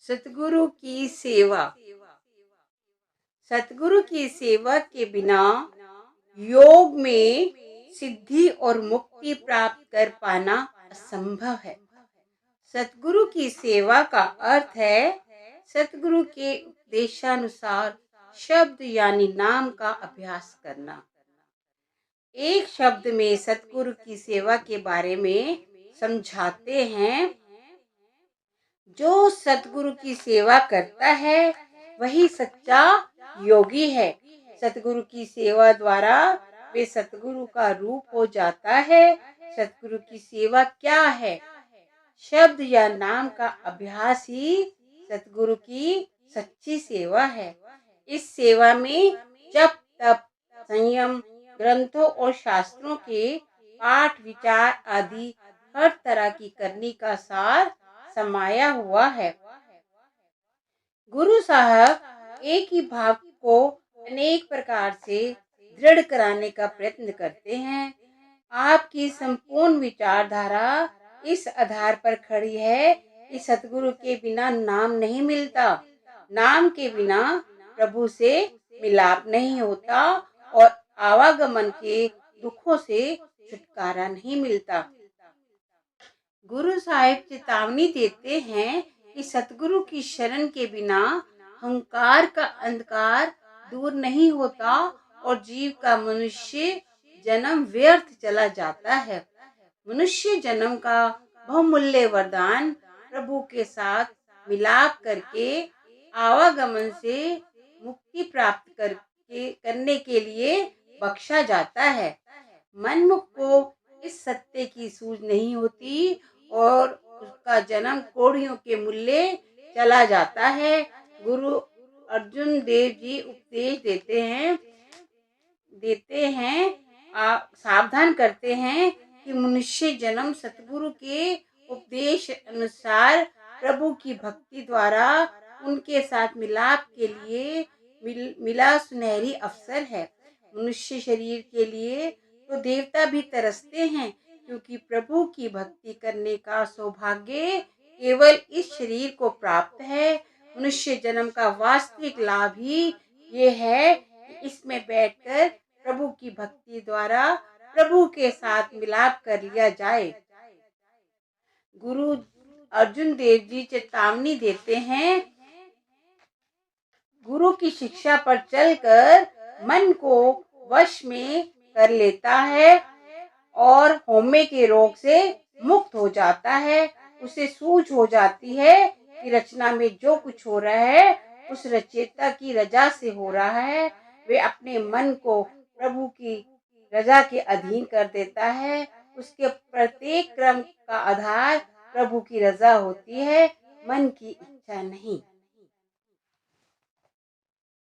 सतगुरु की सेवा। सतगुरु की सेवा के बिना योग में सिद्धि और मुक्ति प्राप्त कर पाना असंभव है। सतगुरु की सेवा का अर्थ है सतगुरु के उपदेशानुसार शब्द यानी नाम का अभ्यास करना। एक शब्द में सतगुरु की सेवा के बारे में समझाते हैं। जो सतगुरु की सेवा करता है वही सच्चा योगी है। सतगुरु की सेवा द्वारा वे सतगुरु का रूप हो जाता है। सतगुरु की सेवा क्या है? शब्द या नाम का अभ्यास ही सतगुरु की सच्ची सेवा है। इस सेवा में जप तप संयम ग्रंथों और शास्त्रों के पाठ विचार आदि हर तरह की करनी का सार समाया हुआ है। गुरु साहब एक ही भाव को अनेक प्रकार से दृढ़ कराने का प्रयत्न करते हैं। आपकी संपूर्ण विचारधारा इस आधार पर खड़ी है कि सतगुरु के बिना नाम नहीं मिलता, नाम के बिना प्रभु से मिलाप नहीं होता और आवागमन के दुखों से छुटकारा नहीं मिलता। गुरु साहिब चेतावनी देते हैं कि सतगुरु की शरण के बिना अहंकार का अंधकार दूर नहीं होता और जीव का मनुष्य जन्म व्यर्थ चला जाता है। मनुष्य जन्म का बहुमूल्य वरदान प्रभु के साथ मिलाप करके आवागमन से मुक्ति प्राप्त करने के लिए बख्शा जाता है। मनमुख को इस सत्य की सूझ नहीं होती और उसका जन्म कोड़ियों के मूल्य चला जाता है। गुरु अर्जुन देव जी उपदेश देते हैं सावधान करते हैं कि मनुष्य जन्म सतगुरु के उपदेश अनुसार प्रभु की भक्ति द्वारा उनके साथ मिलाप के लिए मिला सुनहरी अवसर है। मनुष्य शरीर के लिए तो देवता भी तरसते हैं, क्योंकि प्रभु की भक्ति करने का सौभाग्य केवल इस शरीर को प्राप्त है। मनुष्य जन्म का वास्तविक लाभ ही ये है कि इसमें बैठकर प्रभु की भक्ति द्वारा प्रभु के साथ मिलाप कर लिया जाए। गुरु अर्जुन देव जी चेतावनी देते हैं, गुरु की शिक्षा पर चलकर मन को वश में कर लेता है और हौमे के रोग से मुक्त हो जाता है। उसे सूझ हो जाती है कि रचना में जो कुछ हो रहा है उस रचयिता की रजा से हो रहा है। वे अपने मन को प्रभु की रजा के अधीन कर देता है। उसके प्रत्येक क्रम का आधार प्रभु की रजा होती है, मन की इच्छा नहीं।